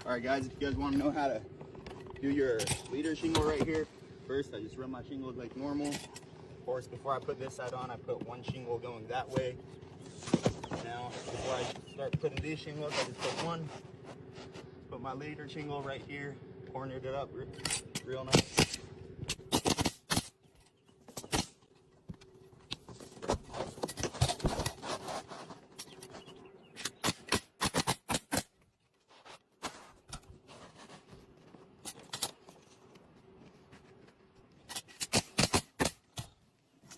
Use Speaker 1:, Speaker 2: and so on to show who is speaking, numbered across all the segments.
Speaker 1: Alright guys, if you guys want to know how to do your leader shingle right here, first I just run my shingles like normal. Of course, before I put this side on, I put one shingle going that way. Now, before I start putting these shingles, I just put one. Put my leader shingle right here, cornered it up real nice.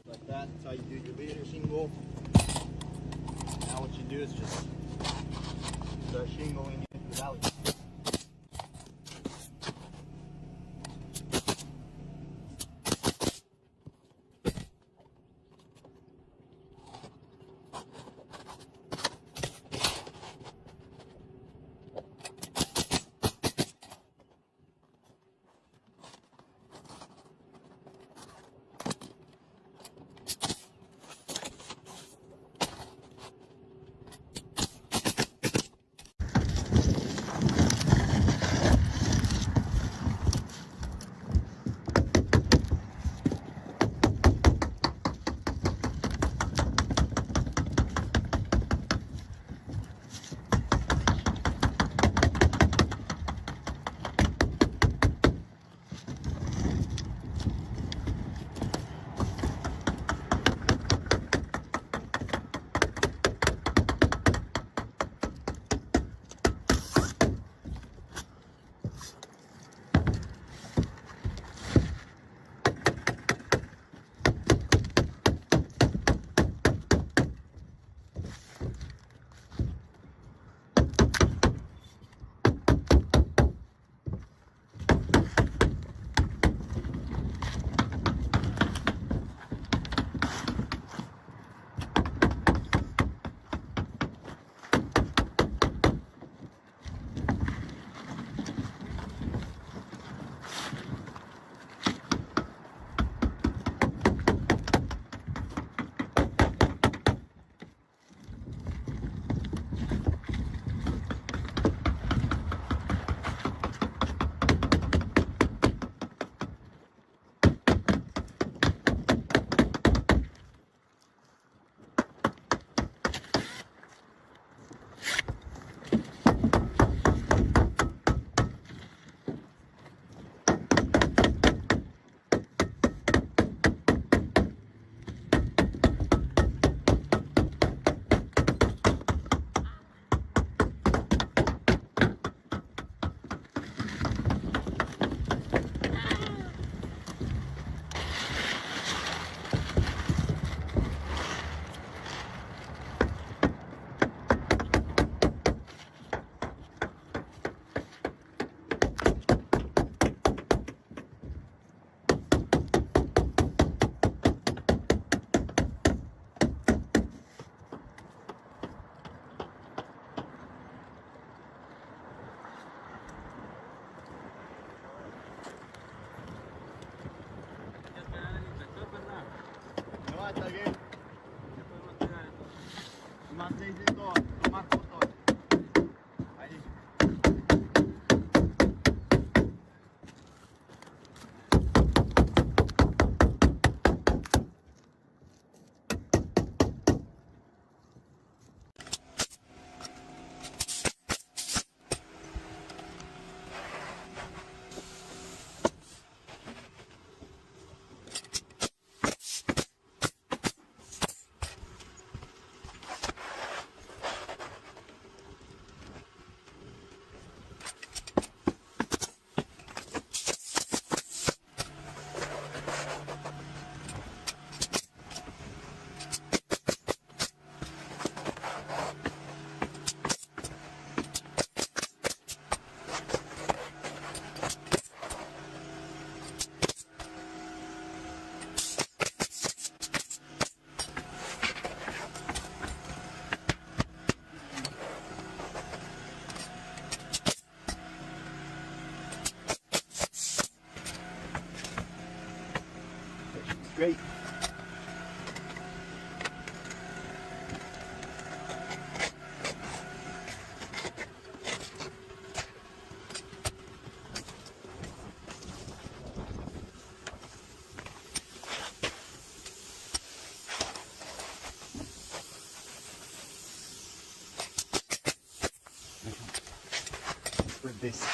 Speaker 1: Like that. That's how you do your leader shingle. Now what you do is just start shingling into the valley. Está bien. Más seis de todo, más fotos. Ahí. Great. for this.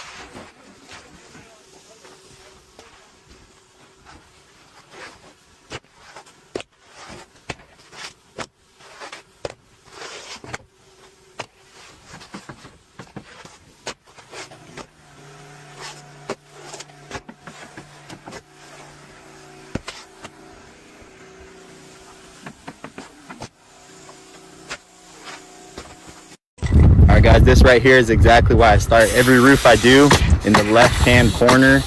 Speaker 1: Alright guys, this right here is exactly why I start every roof I do in the left hand corner.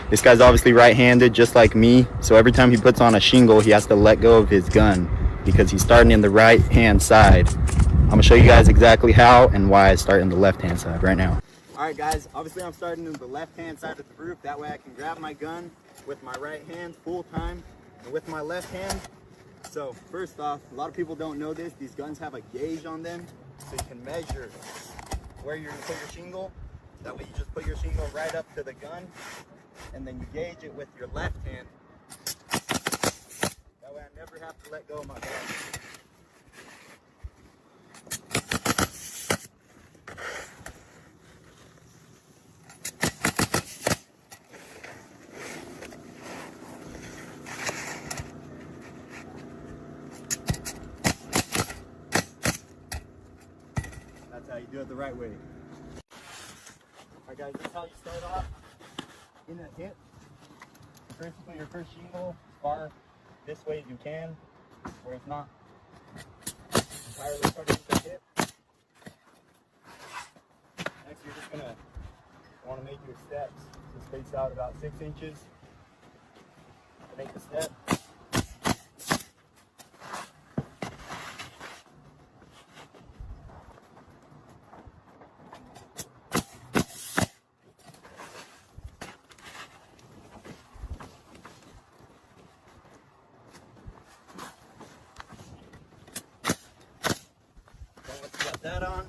Speaker 1: This guy's obviously right-handed just like me, so every time he puts on a shingle he has to let go of his gun because he's starting in the right hand side. I'm gonna show you guys exactly how and why I start in the left hand side right now. Alright guys, obviously I'm starting in the left hand side of the roof, that way I can grab my gun with my right hand full time and with my left hand. So first off, a lot of people don't know this, these guns have a gauge on them, so you can measure where you're going to put your shingle. That way you just put your shingle right up to the gun, and then you gauge it with your left hand. That way I never have to let go of my gun. That's how you do it the right way. Alright guys, this is how you start off in a hit. First, you put your first shingle as far this way as you can, where it's not entirely starting to hit. Next, you're just gonna want to make your steps. So space out about 6 inches to make the step. Once you got that on,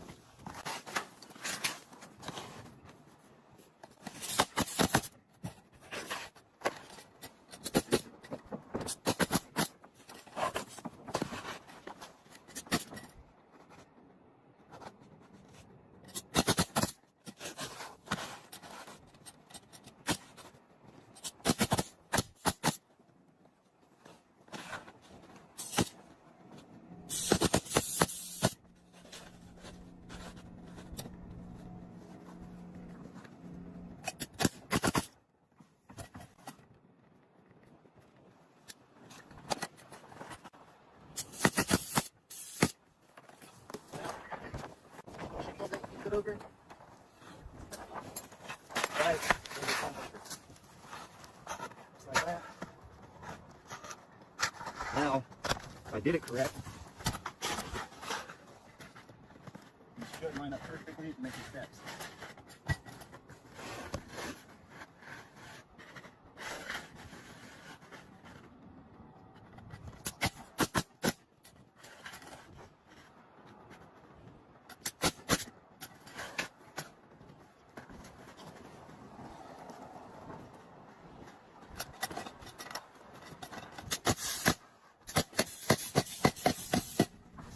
Speaker 1: it over. Right. Just like that. Now, if I did it correct, you should line up perfectly to make your steps.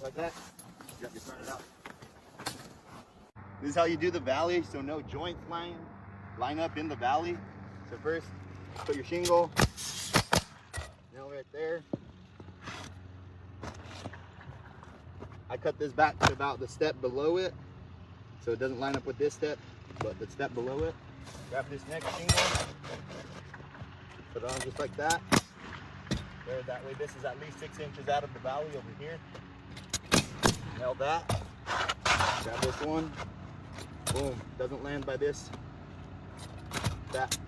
Speaker 1: Like that, you got your started out. This is how you do the valley, so no joints line up in the valley. So first, put your shingle, nail right there. I cut this back to about the step below it, so it doesn't line up with this step, but the step below it. Grab this next shingle, put it on just like that. There, that way this is at least 6 inches out of the valley over here. Nail that. Grab this one. Boom. Doesn't land by this. That.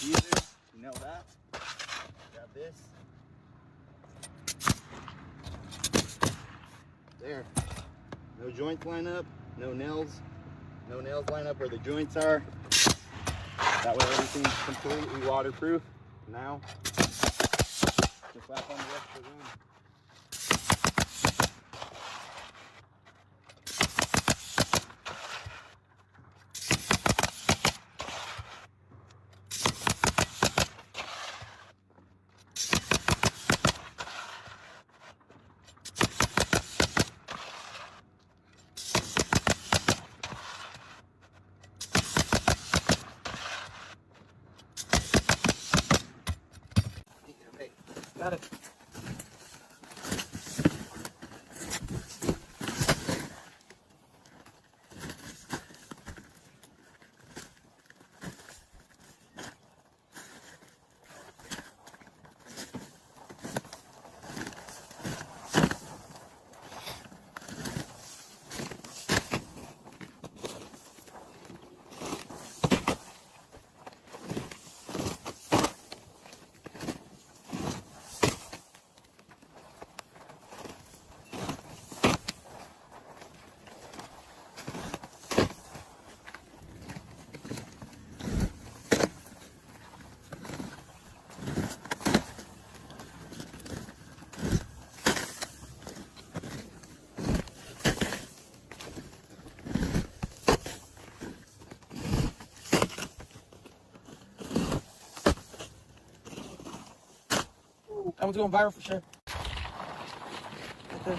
Speaker 1: Either. Nail that. Grab this. There. No joints line up. No nails. No nails line up where the joints are. That way everything's completely waterproof. Now, just slap on the rest of the gun.
Speaker 2: Got it. That one's going viral for sure. Right there.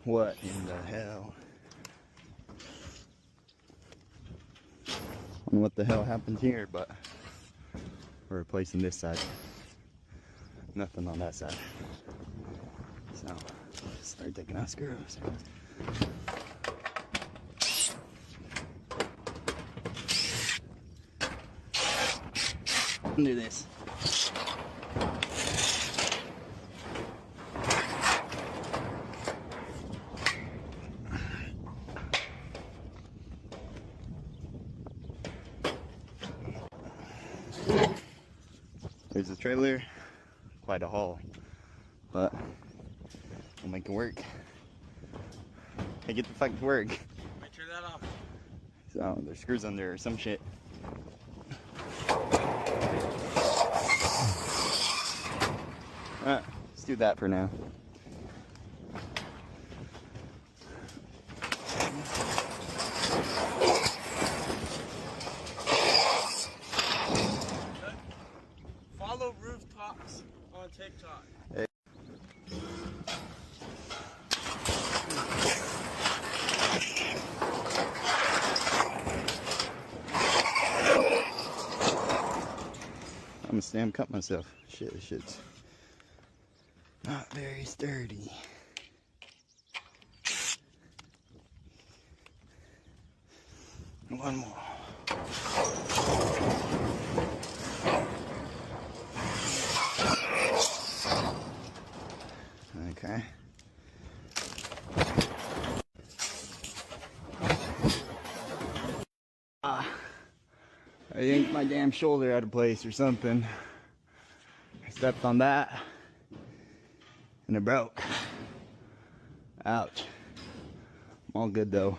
Speaker 1: What in the hell? I don't know what the hell happened here, but we're replacing this side. Nothing on that side. So, start taking out screws. Do this. There's the trailer, quite a haul, but we'll make it work. Hey, get the fuck to work.
Speaker 2: I turn that off.
Speaker 1: So there's screws under or some shit. Let's do that for now.
Speaker 2: Follow Rooftops on TikTok.
Speaker 1: Hey. I'm gonna stand cut myself. Shit. shit. This shit's not very sturdy. One more. Okay. I yanked my damn shoulder out of place or something. I stepped on that and it broke. Ouch. I'm all good though.